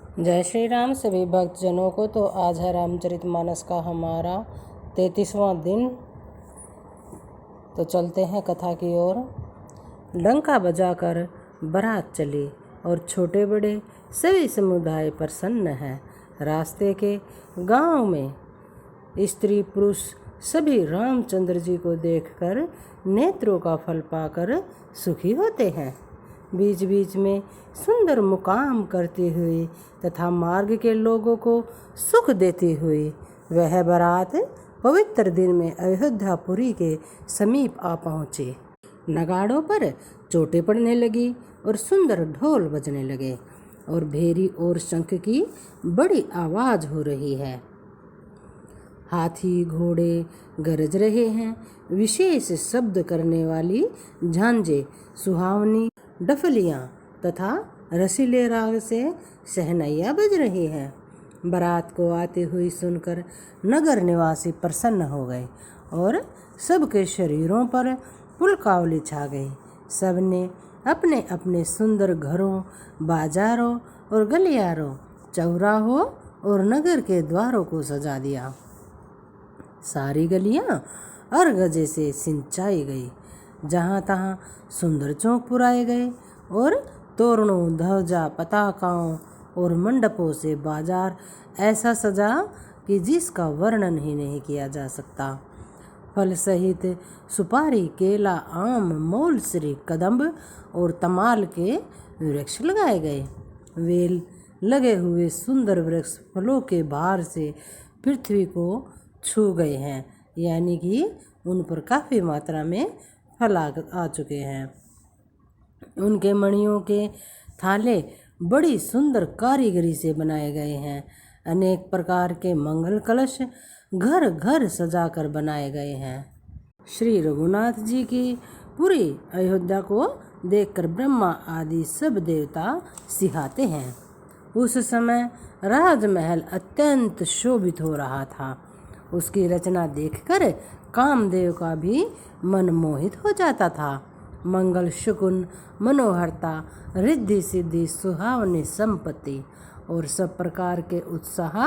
जय श्री राम सभी भक्तजनों को। तो आज है रामचरितमानस का हमारा 33वां दिन। तो चलते हैं कथा की ओर। डंका बजाकर बारात चली और छोटे बड़े सभी समुदाय प्रसन्न हैं। रास्ते के गांव में स्त्री पुरुष सभी रामचंद्र जी को देखकर नेत्रों का फल पाकर सुखी होते हैं। बीच बीच में सुंदर मुकाम करती हुई तथा मार्ग के लोगों को सुख देती हुई वह बारात पवित्र दिन में अयोध्यापुरी के समीप आ पहुँचे। नगाड़ों पर चोटें पड़ने लगी और सुंदर ढोल बजने लगे और भेरी और शंख की बड़ी आवाज़ हो रही है। हाथी घोड़े गरज रहे हैं। विशेष शब्द करने वाली झांझे, सुहावनी डफलियाँ तथा रसीले राग से शहनाइयाँ बज रही हैं। बारात को आते हुई सुनकर नगर निवासी प्रसन्न हो गए और सबके शरीरों पर पुलकावली छा गई। सबने अपने अपने सुंदर घरों, बाजारों और गलियारों, चौराहों और नगर के द्वारों को सजा दिया। सारी गलियां अर्गजे से सिंचाई गई। जहाँ तहाँ सुंदर चौक पुराए गए और तोरणों, ध्वजा, पताकाओं और मंडपों से बाजार ऐसा सजा कि जिसका वर्णन ही नहीं किया जा सकता। फल सहित सुपारी, केला, आम, मौलसरी, कदम्ब और तमाल के वृक्ष लगाए गए। वेल लगे हुए सुंदर वृक्ष फलों के भार से पृथ्वी को छू गए हैं, यानी कि उन पर काफ़ी मात्रा में फल आ चुके हैं। उनके मणियों के थाले बड़ी सुंदर कारीगरी से बनाए गए हैं। अनेक प्रकार के मंगल कलश घर घर सजाकर बनाए गए हैं। श्री रघुनाथ जी की पूरी अयोध्या को देखकर ब्रह्मा आदि सब देवता सिहाते हैं। उस समय राजमहल अत्यंत शोभित हो रहा था। उसकी रचना देखकर कामदेव का भी मन मोहित हो जाता था। मंगल, शुकुन, मनोहरता, रिद्धि सिद्धि, सुहावनी संपत्ति और सब प्रकार के उत्साह,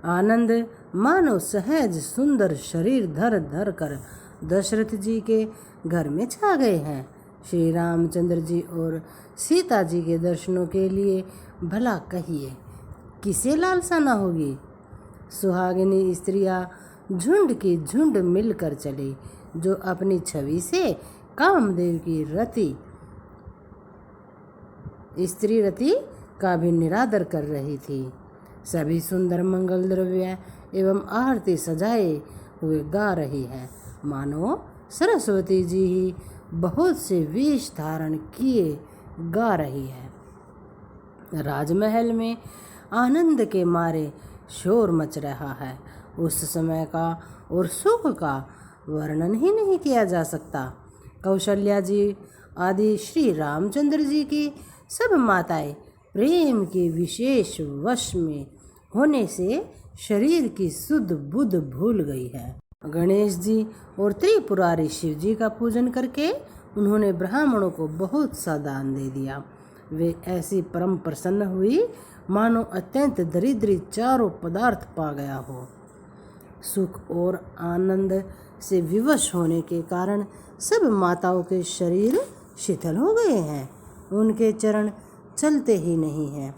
आनंद मानो सहज सुंदर शरीर धर धर कर दशरथ जी के घर में छा गए हैं। श्री रामचंद्र जी और सीता जी के दर्शनों के लिए भला कहिए किसे लालसा न होगी। सुहागिनी स्त्रियां झुंड की झुंड मिलकर चली, जो अपनी छवि से कामदेव की रति स्त्री रति का भी निरादर कर रही थी। सभी सुंदर मंगल द्रव्य एवं आरती सजाए हुए गा रही है, मानो सरस्वती जी ही बहुत से वेश धारण किए गा रही है। राजमहल में आनंद के मारे शोर मच रहा है। उस समय का और सुख का वर्णन ही नहीं किया जा सकता। कौशल्या जी आदि श्री रामचंद्र जी की सब माताएं प्रेम के विशेष वश में होने से शरीर की शुद्ध बुद्ध भूल गई है। गणेश जी और त्रिपुरारी शिव जी का पूजन करके उन्होंने ब्राह्मणों को बहुत सा दान दे दिया। वे ऐसी परम प्रसन्न हुई मानो अत्यंत दरिद्री चारों पदार्थ पा गया हो। सुख और आनंद से विवश होने के कारण सब माताओं के शरीर शिथिल हो गए हैं। उनके चरण चलते ही नहीं हैं।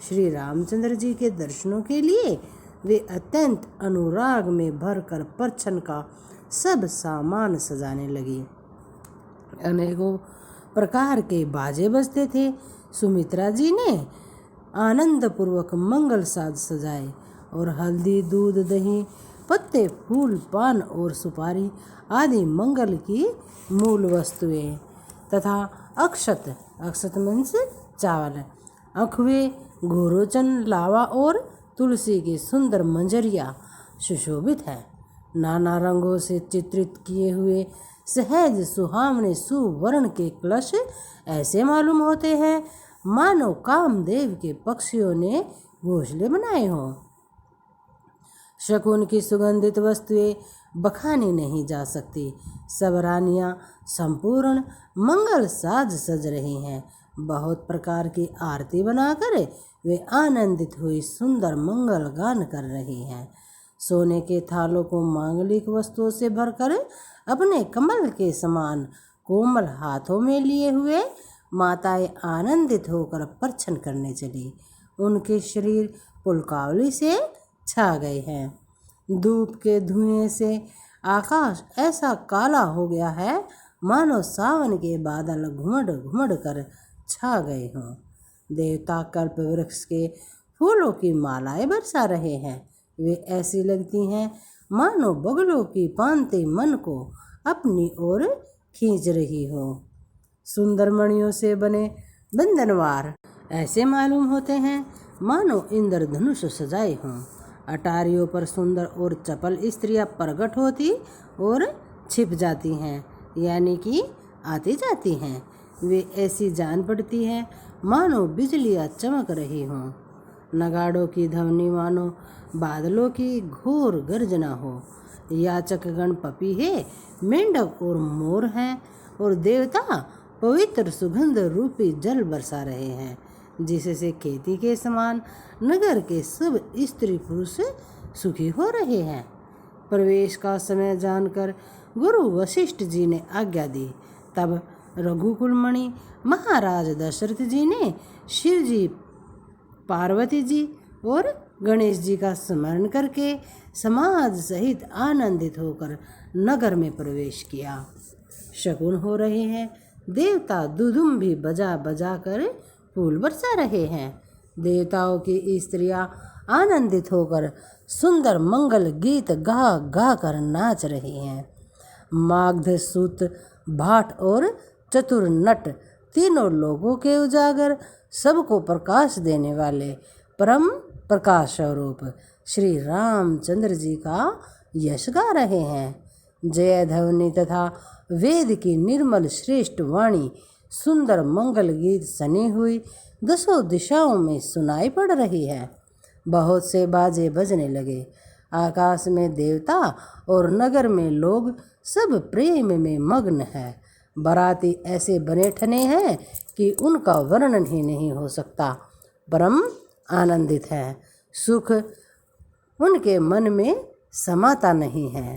श्री रामचंद्र जी के दर्शनों के लिए वे अत्यंत अनुराग में भरकर परछन का सब सामान सजाने लगी। अनेकों प्रकार के बाजे बजते थे। सुमित्रा जी ने आनंद पूर्वक मंगल साज सजाए और हल्दी, दूध, दही, पत्ते, फूल, पान और सुपारी आदि मंगल की मूल वस्तुएं तथा अक्षत मीन्स चावल, अखवे, घोरोचन, लावा और तुलसी की सुंदर मंजरियाँ सुशोभित है। नाना रंगों से चित्रित किए हुए सहज सुहावने सुवर्ण के कलश ऐसे मालूम होते हैं मानो कामदेव के पक्षियों ने घोंसले बनाए हों। शकुन की सुगंधित वस्तुएं बखानी नहीं जा सकती। सब रानियां संपूर्ण मंगल साज सज रही हैं। बहुत प्रकार की आरती बनाकर वे आनंदित हुई सुंदर मंगल गान कर रही हैं। सोने के थालों को मांगलिक वस्तुओं से भरकर अपने कमल के समान कोमल हाथों में लिए हुए माताएं आनंदित होकर परछन करने चली। उनके शरीर पुलकावली से छा गए हैं। धूप के धुएं से आकाश ऐसा काला हो गया है मानो सावन के बादल घुमड़ घुमड़ कर छा गए हों। देवता कल्प वृक्ष के फूलों की मालाएं बरसा रहे हैं। वे ऐसी लगती हैं मानो बगलों की पांति मन को अपनी ओर खींच रही हो। सुंदर मणियों से बने बंधनवार ऐसे मालूम होते हैं मानो इंद्रधनुष सजाए हों। अटारियों पर सुंदर और चपल स्त्रियां प्रकट होती और छिप जाती हैं, यानी कि आती जाती हैं। वे ऐसी जान पड़ती हैं मानो बिजलियां चमक रही हों। नगाड़ों की ध्वनि मानो बादलों की घोर गर्जना हो। याचक गण पपीहे, मेंढक और मोर हैं और देवता पवित्र सुगंध रूपी जल बरसा रहे हैं, जिससे खेती के समान नगर के सब स्त्री पुरुष सुखी हो रहे हैं। प्रवेश का समय जानकर गुरु वशिष्ठ जी ने आज्ञा दी। तब रघुकुलमणि महाराज दशरथ जी ने शिव जी, पार्वती जी और गणेश जी का स्मरण करके समाज सहित आनंदित होकर नगर में प्रवेश किया। शकुन हो रहे हैं। देवता दुदुम भी बजा बजा कर फूल बरसा रहे हैं। देवताओं की स्त्रियां आनंदित होकर सुंदर मंगल गीत गा गा कर नाच रही हैं। मागध, सूत, भाट और चतुर नट तीनों लोगों के उजागर सबको प्रकाश देने वाले परम प्रकाश स्वरूप श्री रामचंद्र जी का यश गा रहे हैं। जय ध्वनि तथा वेद की निर्मल श्रेष्ठ वाणी सुंदर मंगल गीत सनी हुई दसों दिशाओं में सुनाई पड़ रही है। बहुत से बाजे बजने लगे। आकाश में देवता और नगर में लोग सब प्रेम में मग्न है। बाराती ऐसे बने ठने हैं कि उनका वर्णन ही नहीं हो सकता। परम आनंदित है। सुख उनके मन में समाता नहीं है।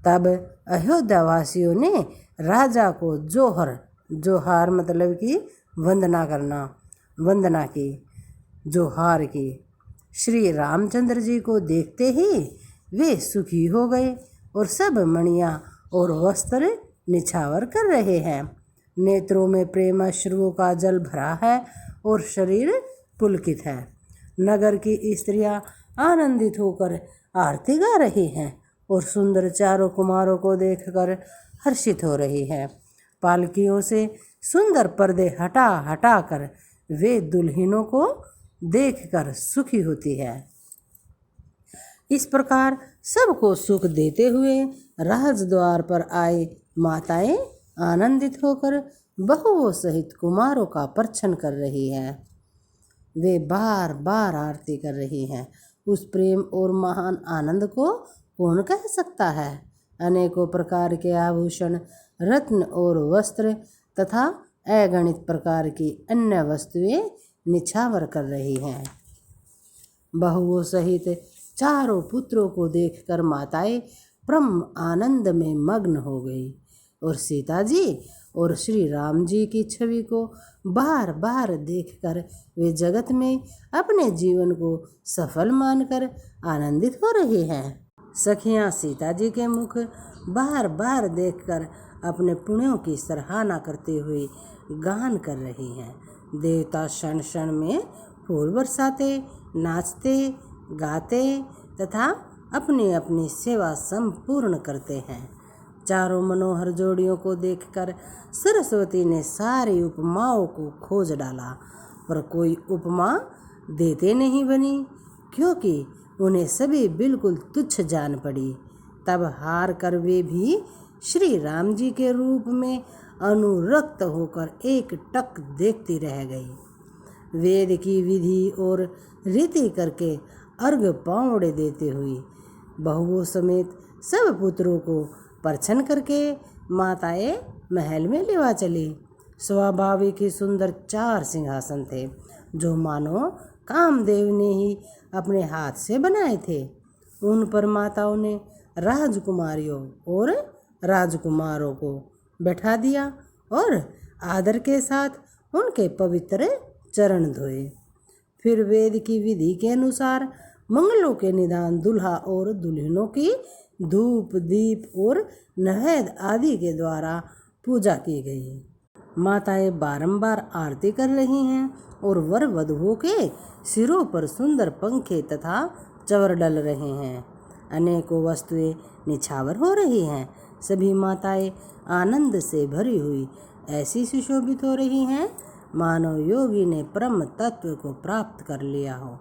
तब अयोध्यावासियों ने राजा को जोहार मतलब कि वंदना करना, वंदना की, जोहार की। श्री रामचंद्र जी को देखते ही वे सुखी हो गए और सब मणियां और वस्त्र निछावर कर रहे हैं। नेत्रों में प्रेमाश्रुओं का जल भरा है और शरीर पुलकित है। नगर की स्त्रियां आनंदित होकर आरती गा रही हैं और सुंदर चारों कुमारों को देखकर हर्षित हो रही है। पालकियों से सुंदर पर्दे हटा हटा कर वे दुल्हनों को देखकर सुखी होती है। इस प्रकार सबको सुख देते हुए राजद्वार पर आई माताएं आनंदित होकर बहुओं सहित कुमारों का परछन कर रही हैं। वे बार बार आरती कर रही हैं। उस प्रेम और महान आनंद को कौन कह सकता है। अनेकों प्रकार के आभूषण, रत्न और वस्त्र तथा अगणित प्रकार की अन्य वस्तुएं निछावर कर रही हैं। बहुओं सहित चारों पुत्रों को देखकर माताएं परम आनंद में मग्न हो गई और सीता जी और श्री राम जी की छवि को बार बार देखकर वे जगत में अपने जीवन को सफल मानकर आनंदित हो रही हैं। सखियां सीता जी के मुख बार बार देखकर अपने पुण्यों की सराहना करते हुए गान कर रही हैं। देवता क्षण क्षण में फूल बरसाते, नाचते, गाते तथा अपनी अपनी सेवा संपूर्ण करते हैं। चारों मनोहर जोड़ियों को देखकर सरस्वती ने सारी उपमाओं को खोज डाला, पर कोई उपमा देते नहीं बनी, क्योंकि उन्हें सभी बिल्कुल तुच्छ जान पड़ी। तब हार कर वे भी श्री राम जी के रूप में अनुरक्त होकर एक टक देखती रह गई। वेद की विधि और रीति करके अर्घ पावड़े देते हुए बहुओं समेत सब पुत्रों को परछन करके माताएं महल में लेवा चली। स्वाभाविक ही सुंदर 4 सिंहासन थे, जो मानो कामदेव ने ही अपने हाथ से बनाए थे। उन पर माताओं ने राजकुमारियों और राजकुमारों को बैठा दिया और आदर के साथ उनके पवित्र चरण धोए। फिर वेद की विधि के अनुसार मंगलों के निदान दुल्हा और दुल्हनों की धूप दीप और नैवेद्य आदि के द्वारा पूजा की गई। माताएं बारंबार आरती कर रही हैं और वर वधुओं के सिरों पर सुंदर पंखे तथा चवर डल रहे हैं। अनेकों वस्तुएं निछावर हो रही हैं। सभी माताएं आनंद से भरी हुई ऐसी सुशोभित हो रही हैं मानो योगी ने परम तत्व को प्राप्त कर लिया हो,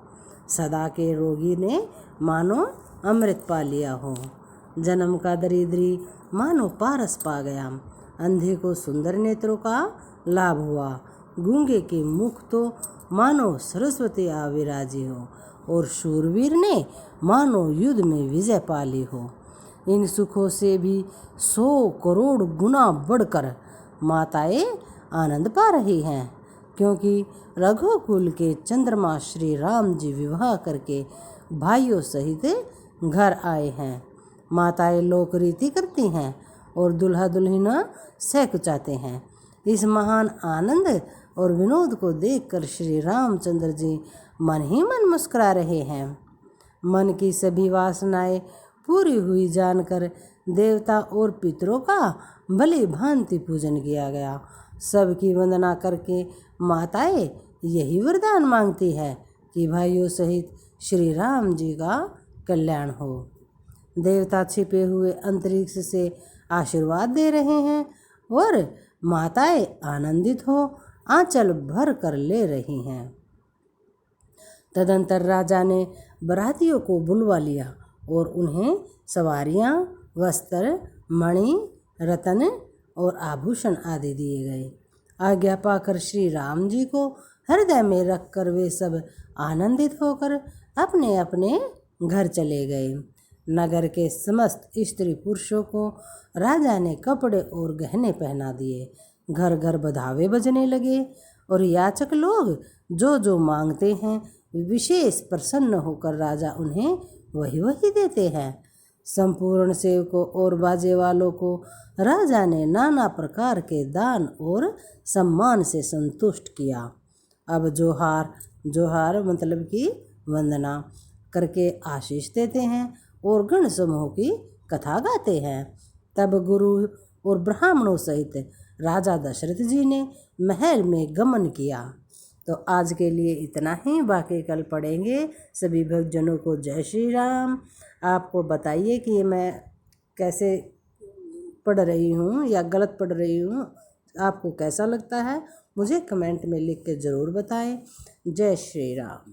सदा के रोगी ने मानो अमृत पा लिया हो। जन्म का दरिद्री मानो पारस पा गया। अंधे को सुंदर नेत्रों का लाभ हुआ। गूंगे के मुख तो मानो सरस्वती आ विराजी हो और शूरवीर ने मानो युद्ध में विजय पा ली हो। इन सुखों से भी 100 करोड़ गुना बढ़कर माताएं आनंद पा रही हैं, क्योंकि रघुकुल के चंद्रमा श्री राम जी विवाह करके भाइयों सहित घर आए हैं। माताएं लोक रीति करती हैं और दुल्हा दुल्हना सहकुचाते हैं। इस महान आनंद और विनोद को देखकर श्री रामचंद्र जी मन ही मन मुस्कुरा रहे हैं। मन की सभी वासनाएं पूरी हुई जानकर देवता और पितरों का भली भांति पूजन किया गया। सबकी वंदना करके माताएं यही वरदान मांगती है कि भाइयों सहित श्री राम जी का कल्याण हो। देवता छिपे हुए अंतरिक्ष से आशीर्वाद दे रहे हैं और माताएं आनंदित हो आंचल भर कर ले रही हैं। तदंतर राजा ने बरातियों को बुलवा लिया और उन्हें सवारियां, वस्त्र, मणि, रतन और आभूषण आदि दिए गए। आज्ञा पाकर श्री राम जी को हृदय में रखकर वे सब आनंदित होकर अपने अपने घर चले गए। नगर के समस्त स्त्री पुरुषों को राजा ने कपड़े और गहने पहना दिए। घर घर बधावे बजने लगे और याचक लोग जो जो मांगते हैं विशेष प्रसन्न होकर राजा उन्हें वही वही देते हैं। संपूर्ण सेवकों और बाजे वालों को राजा ने नाना प्रकार के दान और सम्मान से संतुष्ट किया। अब जोहार मतलब कि वंदना करके आशीष देते हैं और गण समूह की कथा गाते हैं। तब गुरु और ब्राह्मणों सहित राजा दशरथ जी ने महल में गमन किया। तो आज के लिए इतना ही, बाकी कल पढ़ेंगे। सभी भक्तजनों को जय श्री राम। आपको बताइए कि ये मैं कैसे पढ़ रही हूँ या गलत पढ़ रही हूँ, आपको कैसा लगता है मुझे कमेंट में लिख के ज़रूर बताएं। जय श्री राम।